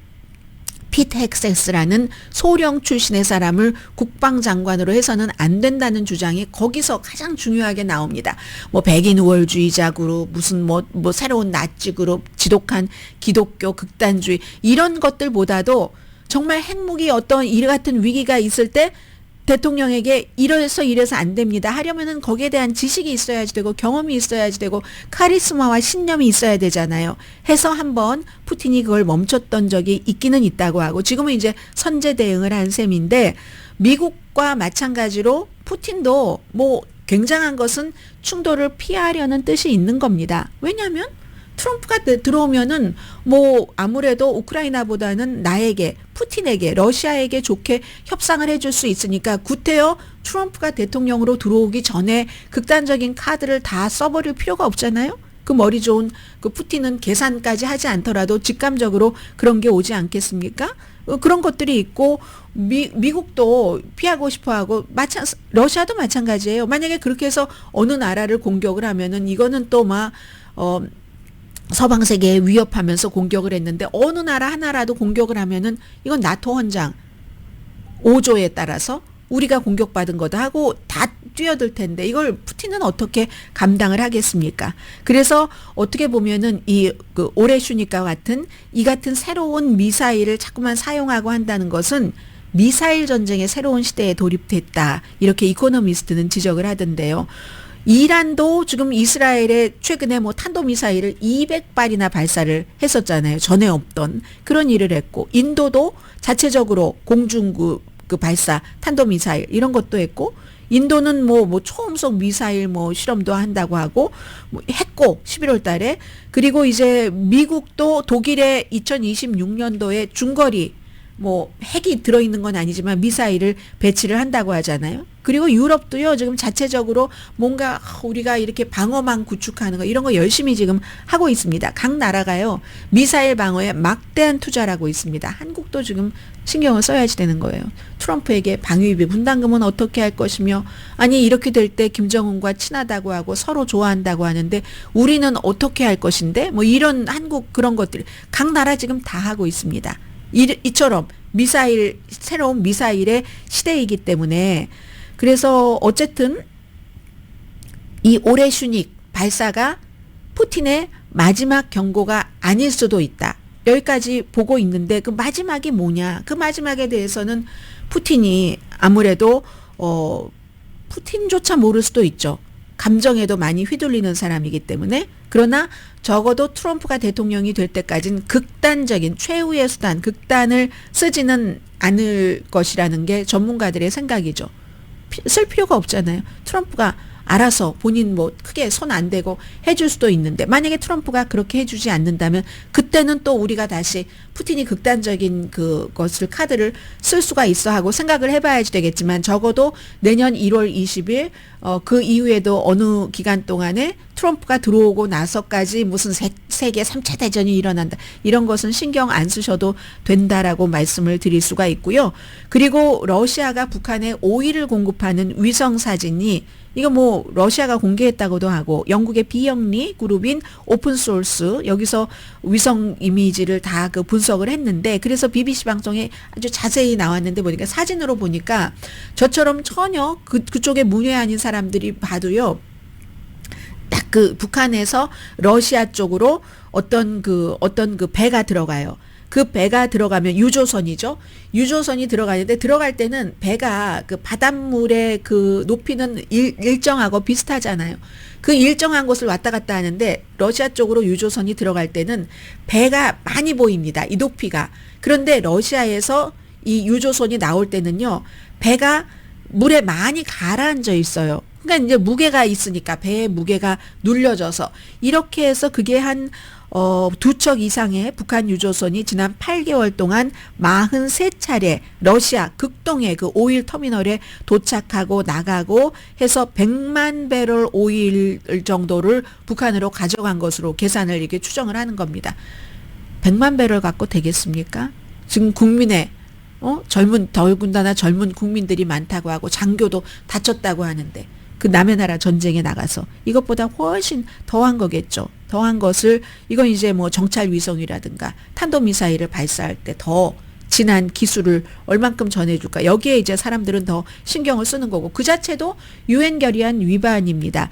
피트 헥세스라는 소령 출신의 사람을 국방장관으로 해서는 안 된다는 주장이 거기서 가장 중요하게 나옵니다. 뭐 백인 우월주의자 그룹, 무슨 뭐 새로운 나치 그룹, 지독한 기독교 극단주의, 이런 것들보다도 정말 핵무기 어떤 이 같은 위기가 있을 때 대통령에게 이래서 안 됩니다 하려면은 거기에 대한 지식이 있어야지 되고 경험이 있어야지 되고 카리스마와 신념이 있어야 되잖아요. 해서 한번 푸틴이 그걸 멈췄던 적이 있기는 있다고 하고, 지금은 이제 선제 대응을 한 셈인데, 미국과 마찬가지로 푸틴도 뭐 굉장한 것은 충돌을 피하려는 뜻이 있는 겁니다. 왜냐하면 트럼프가 들어오면은 뭐 아무래도 우크라이나보다는 나에게, 푸틴에게, 러시아에게 좋게 협상을 해줄 수 있으니까 구태여 트럼프가 대통령으로 들어오기 전에 극단적인 카드를 다 써버릴 필요가 없잖아요. 그 머리 좋은 그 푸틴은 계산까지 하지 않더라도 직감적으로 그런 게 오지 않겠습니까? 그런 것들이 있고, 미국도 피하고 싶어하고, 러시아도 마찬가지예요. 만약에 그렇게 해서 어느 나라를 공격을 하면은 이거는 또 서방 세계에 위협하면서 공격을 했는데, 어느 나라 하나라도 공격을 하면은 이건 나토 헌장 5조에 따라서 우리가 공격받은 거다 하고 다 뛰어들 텐데, 이걸 푸틴은 어떻게 감당을 하겠습니까? 그래서 어떻게 보면은 그 오레슈니카 같은 이 같은 새로운 미사일을 자꾸만 사용하고 한다는 것은 미사일 전쟁의 새로운 시대에 돌입됐다, 이렇게 이코노미스트는 지적을 하던데요. 이란도 지금 이스라엘에 최근에 뭐 탄도미사일을 200발이나 발사를 했었잖아요. 전에 없던 그런 일을 했고, 인도도 자체적으로 공중 그 발사 탄도미사일 이런 것도 했고, 인도는 뭐 초음속 미사일 실험도 한다고 하고 했고 11월 달에. 그리고 이제 미국도 독일에 2026년도에 중거리 핵이 들어있는 건 아니지만 미사일을 배치를 한다고 하잖아요. 그리고 유럽도요, 지금 자체적으로 뭔가 우리가 이렇게 방어망 구축하는 거, 이런 거 열심히 지금 하고 있습니다. 각 나라가요, 미사일 방어에 막대한 투자를 하고 있습니다. 한국도 지금 신경을 써야지 되는 거예요. 트럼프에게 방위비 분담금은 어떻게 할 것이며, 아니 이렇게 될 때 김정은과 친하다고 하고 서로 좋아한다고 하는데 우리는 어떻게 할 것인데, 이런 한국 그런 것들 각 나라 지금 다 하고 있습니다. 이처럼 새로운 미사일의 시대이기 때문에. 그래서 어쨌든 이 오레슈닉 발사가 푸틴의 마지막 경고가 아닐 수도 있다, 여기까지 보고 있는데, 그 마지막이 뭐냐, 그 마지막에 대해서는 푸틴이 아무래도 푸틴조차 모를 수도 있죠. 감정에도 많이 휘둘리는 사람이기 때문에. 그러나 적어도 트럼프가 대통령이 될 때까지는 극단적인 최후의 수단, 극단을 쓰지는 않을 것이라는 게 전문가들의 생각이죠. 쓸 필요가 없잖아요. 트럼프가 알아서 본인 크게 손 안 대고 해줄 수도 있는데, 만약에 트럼프가 그렇게 해주지 않는다면 그때는 또 우리가 다시 푸틴이 극단적인 그것을 카드를 쓸 수가 있어 하고 생각을 해봐야지 되겠지만, 적어도 내년 1월 20일 그 이후에도 어느 기간 동안에 트럼프가 들어오고 나서까지 무슨 세계 3차 대전이 일어난다, 이런 것은 신경 안 쓰셔도 된다라고 말씀을 드릴 수가 있고요. 그리고 러시아가 북한에 오일을 공급하는 위성 사진이, 이거 러시아가 공개했다고도 하고, 영국의 비영리 그룹인 오픈소스, 여기서 위성 이미지를 다 분석을 했는데, 그래서 BBC 방송에 아주 자세히 나왔는데, 보니까 사진으로 보니까 저처럼 전혀 그쪽에 문외 아닌 사람들이 봐도요, 딱 북한에서 러시아 쪽으로 어떤 배가 들어가요. 그 배가 들어가면 유조선이죠. 유조선이 들어가는데, 들어갈 때는 배가 바닷물의 높이는 일정하고 비슷하잖아요. 그 일정한 곳을 왔다 갔다 하는데, 러시아 쪽으로 유조선이 들어갈 때는 배가 많이 보입니다, 이 높이가. 그런데 러시아에서 이 유조선이 나올 때는요, 배가 물에 많이 가라앉아 있어요. 그러니까 이제 무게가 있으니까 배의 무게가 눌려져서 이렇게 해서 그게 한 두 척 이상의 북한 유조선이 지난 8개월 동안 43차례 러시아 극동의 그 오일 터미널에 도착하고 나가고 해서 100만 배럴 오일 정도를 북한으로 가져간 것으로 계산을 이렇게 추정을 하는 겁니다. 100만 배럴 갖고 되겠습니까? 지금 국민의 더군다나 젊은 국민들이 많다고 하고 장교도 다쳤다고 하는데 그 남의 나라 전쟁에 나가서 이것보다 훨씬 더한 거겠죠. 더한 것을 이건 이제 뭐 정찰 위성이라든가 탄도미사일을 발사할 때 더 진한 기술을 얼만큼 전해줄까. 여기에 이제 사람들은 더 신경을 쓰는 거고 그 자체도 유엔 결의안 위반입니다.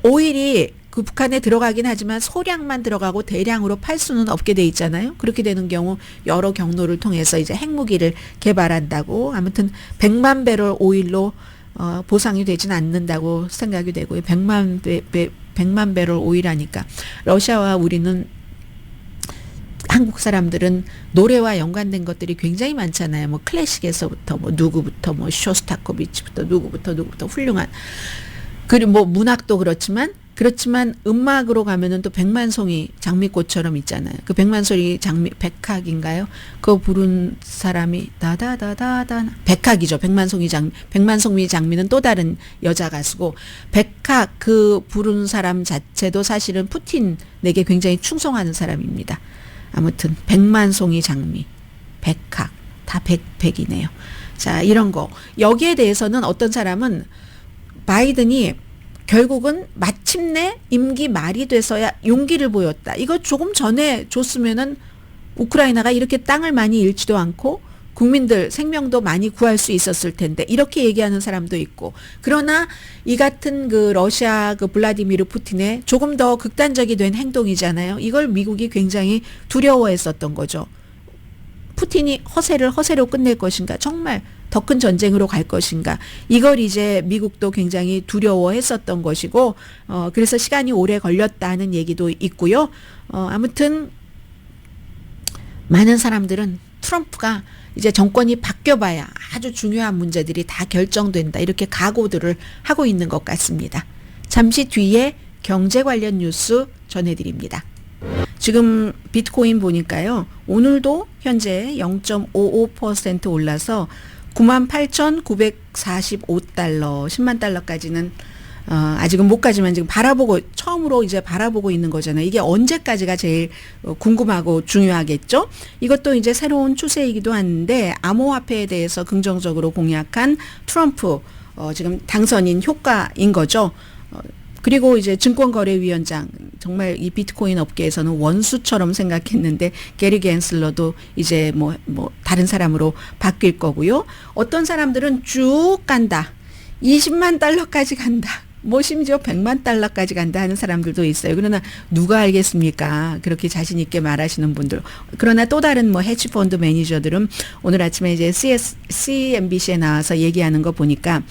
오일이 그 북한에 들어가긴 하지만 소량만 들어가고 대량으로 팔 수는 없게 돼 있잖아요. 그렇게 되는 경우 여러 경로를 통해서 이제 핵무기를 개발한다고 아무튼 100만 배럴 오일로 보상이 되지는 않는다고 생각이 되고요. 100만 배럴 오일하니까 러시아와 우리는 한국 사람들은 노래와 연관된 것들이 굉장히 많잖아요. 뭐 클래식에서부터 뭐 누구부터 뭐 쇼스타코비치부터 누구부터 훌륭한 그리고 뭐 문학도 그렇지만 음악으로 가면은 또 백만송이 장미꽃처럼 있잖아요. 그 백만송이 장미 백학인가요? 그거 부른 사람이 다다다다다 백학이죠. 백만송이 장미는 또 다른 여자 가수고 백학 그 부른 사람 자체도 사실은 푸틴에게 굉장히 충성하는 사람입니다. 아무튼 백만송이 장미 백학 다 백이네요. 자 이런 거 여기에 대해서는 어떤 사람은 바이든이 결국은 마침내 임기 말이 돼서야 용기를 보였다. 이거 조금 전에 줬으면은 우크라이나가 이렇게 땅을 많이 잃지도 않고 국민들 생명도 많이 구할 수 있었을 텐데 이렇게 얘기하는 사람도 있고 그러나 이 같은 그 러시아 그 블라디미르 푸틴의 조금 더 극단적이 된 행동이잖아요. 이걸 미국이 굉장히 두려워했었던 거죠. 푸틴이 허세로 끝낼 것인가 정말 더 큰 전쟁으로 갈 것인가 이걸 이제 미국도 굉장히 두려워했었던 것이고 그래서 시간이 오래 걸렸다는 얘기도 있고요. 아무튼 많은 사람들은 트럼프가 이제 정권이 바뀌어봐야 아주 중요한 문제들이 다 결정된다 이렇게 각오들을 하고 있는 것 같습니다. 잠시 뒤에 경제 관련 뉴스 전해드립니다. 지금 비트코인 보니까요. 오늘도 현재 0.55% 올라서 98,945달러, 10만 달러까지는 아직은 못 가지만 지금 처음으로 이제 바라보고 있는 거잖아요. 이게 언제까지가 제일 궁금하고 중요하겠죠? 이것도 이제 새로운 추세이기도 한데 암호화폐에 대해서 긍정적으로 공약한 트럼프 지금 당선인 효과인 거죠. 그리고 이제 증권거래위원장 정말 이 비트코인 업계에서는 원수처럼 생각했는데 게리 겐슬러도 이제 뭐 다른 사람으로 바뀔 거고요. 어떤 사람들은 쭉 간다. 20만 달러까지 간다. 뭐 심지어 100만 달러까지 간다 하는 사람들도 있어요. 그러나 누가 알겠습니까? 그렇게 자신 있게 말하시는 분들. 그러나 또 다른 뭐 헤지펀드 매니저들은 오늘 아침에 이제 CNBC에 나와서 얘기하는 거 보니까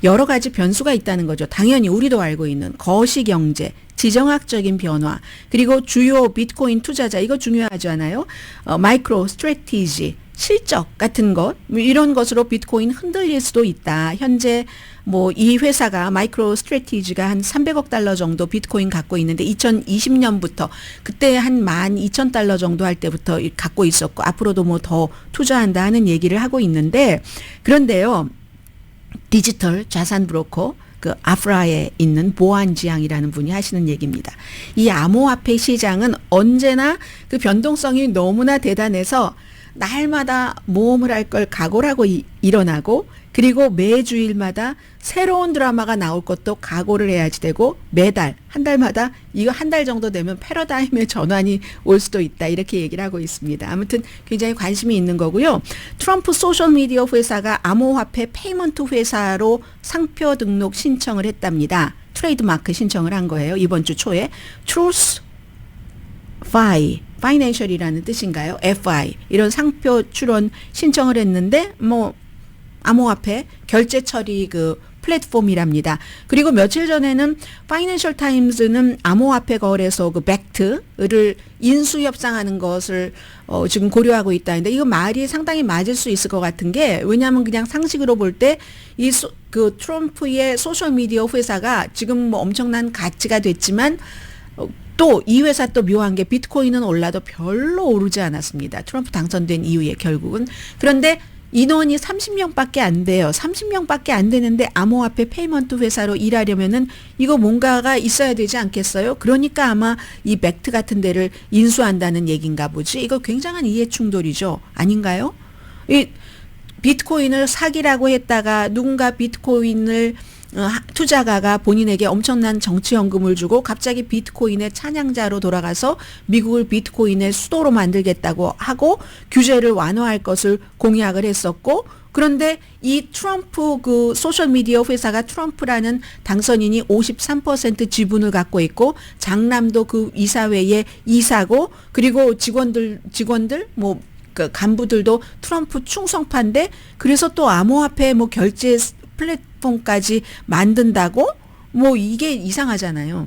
여러 가지 변수가 있다는 거죠. 당연히 우리도 알고 있는 거시경제, 지정학적인 변화, 그리고 주요 비트코인 투자자 이거 중요하지 않아요? 마이크로 스트래티지, 실적 같은 것 이런 것으로 비트코인 흔들릴 수도 있다. 현재 뭐 이 회사가 마이크로 스트래티지가 한 300억 달러 정도 비트코인 갖고 있는데 2020년부터 그때 한 12,000달러 정도 할 때부터 갖고 있었고 앞으로도 뭐 더 투자한다 하는 얘기를 하고 있는데 그런데요. 디지털 자산 브로커 그 아프라에 있는 보안지향이라는 분이 하시는 얘기입니다. 이 암호화폐 시장은 언제나 그 변동성이 너무나 대단해서 날마다 모험을 할 걸 각오를 하고 일어나고 그리고 매주일마다 새로운 드라마가 나올 것도 각오를 해야지 되고 매달 한 달마다 이거 한 달 정도 되면 패러다임의 전환이 올 수도 있다 이렇게 얘기를 하고 있습니다. 아무튼 굉장히 관심이 있는 거고요. 트럼프 소셜미디어 회사가 암호화폐 페이먼트 회사로 상표 등록 신청을 했답니다. 트레이드마크 신청을 한 거예요. 이번 주 초에 Truth Financial이라는 뜻인가요? FI 이런 상표 출원 신청을 했는데 뭐 암호화폐 결제 처리 그 플랫폼이랍니다. 그리고 며칠 전에는 파이낸셜 타임즈는 암호화폐 거래소 그 벡트를 인수 협상하는 것을 지금 고려하고 있다는데 이거 말이 상당히 맞을 수 있을 것 같은 게 왜냐하면 그냥 상식으로 볼 때 이 그 트럼프의 소셜 미디어 회사가 지금 뭐 엄청난 가치가 됐지만 또 이 회사 또 묘한 게 비트코인은 올라도 별로 오르지 않았습니다. 트럼프 당선된 이후에 결국은. 그런데 인원이 30명밖에 안 돼요. 30명밖에 안 되는데 암호화폐 페이먼트 회사로 일하려면은 이거 뭔가가 있어야 되지 않겠어요? 그러니까 아마 이 벡트 같은 데를 인수한다는 얘기인가 보지. 이거 굉장한 이해 충돌이죠. 아닌가요? 이 비트코인을 사기라고 했다가 누군가 비트코인을 투자가가 본인에게 엄청난 정치연금을 주고 갑자기 비트코인의 찬양자로 돌아가서 미국을 비트코인의 수도로 만들겠다고 하고 규제를 완화할 것을 공약을 했었고 그런데 이 트럼프 그 소셜미디어 회사가 트럼프라는 당선인이 53% 지분을 갖고 있고 장남도 그 이사회의 이사고 그리고 직원들 뭐 그 간부들도 트럼프 충성파인데 그래서 또 암호화폐 뭐 결제 플랫폼까지 만든다고? 뭐 이게 이상하잖아요.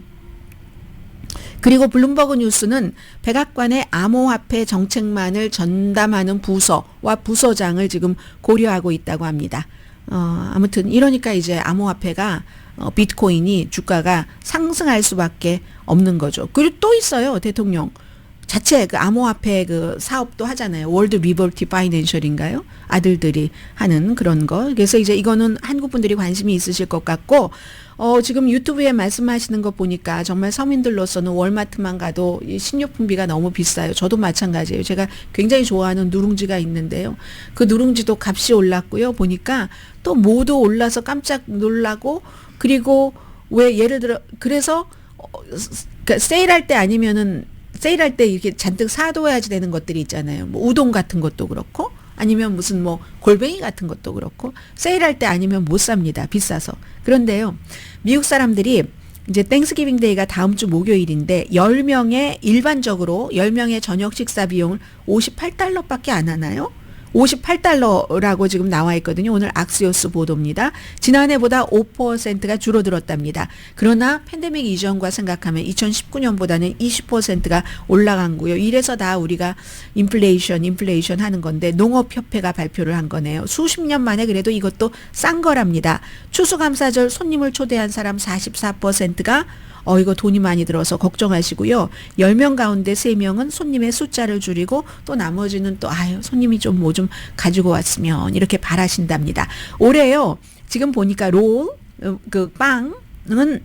그리고 블룸버그 뉴스는 백악관의 암호화폐 정책만을 전담하는 부서와 부서장을 지금 고려하고 있다고 합니다. 아무튼 이러니까 이제 암호화폐가 비트코인이 주가가 상승할 수밖에 없는 거죠. 그리고 또 있어요. 대통령. 자체 그 암호화폐 그 사업도 하잖아요. 월드 리버티 파이낸셜인가요? 아들들이 하는 그런 거. 그래서 이제 이거는 한국 분들이 관심이 있으실 것 같고, 지금 유튜브에 말씀하시는 거 보니까 정말 서민들로서는 월마트만 가도 이 식료품비가 너무 비싸요. 저도 마찬가지예요. 제가 굉장히 좋아하는 누룽지가 있는데요. 그 누룽지도 값이 올랐고요. 보니까 또 뭐도 올라서 깜짝 놀라고, 그리고 왜 예를 들어, 그래서, 그러니까 세일할 때 아니면은 세일할 때 이렇게 잔뜩 사둬야지 되는 것들이 있잖아요. 뭐 우동 같은 것도 그렇고 아니면 무슨 뭐 골뱅이 같은 것도 그렇고 세일할 때 아니면 못 삽니다. 비싸서. 그런데요. 미국 사람들이 이제 땡스기빙 데이가 다음 주 목요일인데 10명의 일반적으로 10명의 저녁 식사 비용을 $58밖에 안 하나요? $58라고 지금 나와 있거든요. 오늘 악시오스 보도입니다. 지난해보다 5%가 줄어들었답니다. 그러나 팬데믹 이전과 생각하면 2019년보다는 20%가 올라간 거요. 이래서 다 우리가 인플레이션 하는 건데 농업협회가 발표를 한 거네요. 수십 년 만에 그래도 이것도 싼 거랍니다. 추수감사절 손님을 초대한 사람 44%가 이거 돈이 많이 들어서 걱정하시고요. 10명 가운데 3명은 손님의 숫자를 줄이고 또 나머지는 또 손님이 좀 뭐 좀 가지고 왔으면 이렇게 바라신답니다. 올해요. 지금 보니까 그 빵은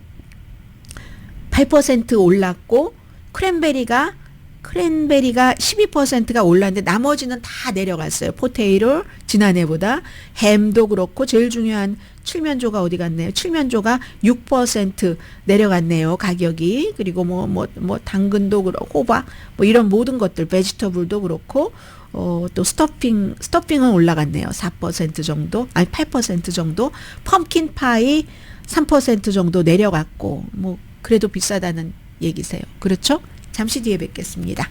8% 올랐고 크랜베리가 12%가 올랐는데 나머지는 다 내려갔어요. 포테이토 지난해보다 햄도 그렇고 제일 중요한 칠면조가 어디 갔네요. 칠면조가 6% 내려갔네요. 가격이. 그리고 뭐 당근도 그렇고 호박 뭐 이런 모든 것들 베지터블도 그렇고 또 스토핑은 올라갔네요. 4% 정도. 아니 8% 정도. 펌킨 파이 3% 정도 내려갔고 뭐 그래도 비싸다는 얘기세요. 그렇죠? 잠시 뒤에 뵙겠습니다.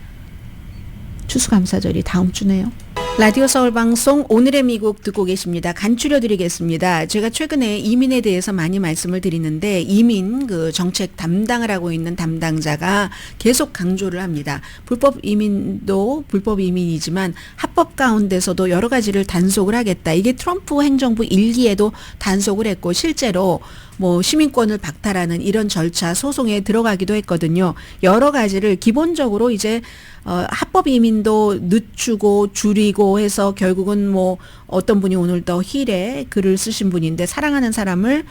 추수감사절이 다음 주네요. 라디오 서울 방송 오늘의 미국 듣고 계십니다. 간추려 드리겠습니다. 제가 최근에 이민에 대해서 많이 말씀을 드리는데 이민 그 정책 담당을 하고 있는 담당자가 계속 강조를 합니다. 불법 이민도 불법 이민이지만 합법 가운데서도 여러 가지를 단속을 하겠다. 이게 트럼프 행정부 1기에도 단속을 했고 실제로 뭐 시민권을 박탈하는 이런 절차 소송에 들어가기도 했거든요. 여러 가지를 기본적으로 이제 합법 이민도 늦추고 줄이고 해서 결국은 뭐 어떤 분이 오늘 더 힐에 글을 쓰신 분인데 사랑하는 사람을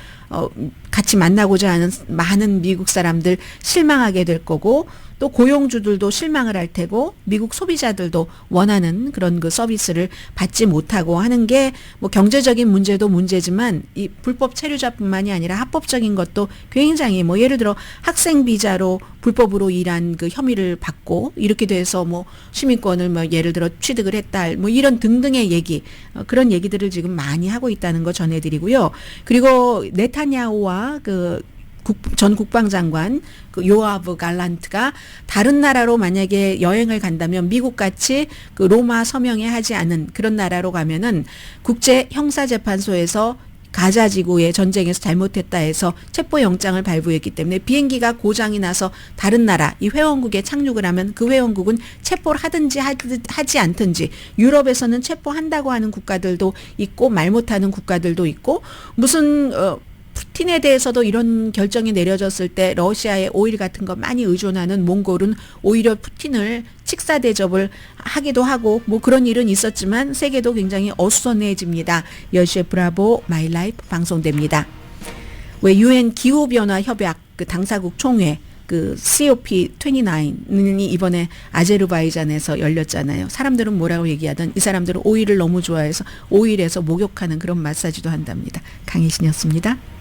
같이 만나고자 하는 많은 미국 사람들 실망하게 될 거고 또 고용주들도 실망을 할 테고 미국 소비자들도 원하는 그런 그 서비스를 받지 못하고 하는 게 뭐 경제적인 문제도 문제지만 이 불법 체류자뿐만이 아니라 합법적인 것도 굉장히 뭐 예를 들어 학생 비자로 불법으로 일한 그 혐의를 받고 이렇게 돼서 뭐 시민권을 뭐 예를 들어 취득을 했다 뭐 이런 등등의 얘기 그런 얘기들을 지금 많이 하고 있다는 거 전해드리고요. 그리고 네타냐후와 전 국방장관 그 요아브 갈란트가 다른 나라로 만약에 여행을 간다면 미국같이 그 로마 서명에 하지 않은 그런 나라로 가면은 국제 형사재판소에서 가자 지구의 전쟁에서 잘못했다 해서 체포영장을 발부했기 때문에 비행기가 고장이 나서 다른 나라 이 회원국에 착륙을 하면 그 회원국은 체포를 하든지 하지 않든지 유럽에서는 체포한다고 하는 국가들도 있고 말 못하는 국가들도 있고 무슨 푸틴에 대해서도 이런 결정이 내려졌을 때 러시아의 오일 같은 거 많이 의존하는 몽골은 오히려 푸틴을 직사 대접을 하기도 하고 뭐 그런 일은 있었지만 세계도 굉장히 어수선해집니다. 10시에 브라보 마이 라이프 방송됩니다. 왜 유엔 기후변화 협약 그 당사국 총회 그 COP29이 이번에 아제르바이잔에서 열렸잖아요. 사람들은 뭐라고 얘기하든 이 사람들은 오일을 너무 좋아해서 오일에서 목욕하는 그런 마사지도 한답니다. 강혜신이었습니다.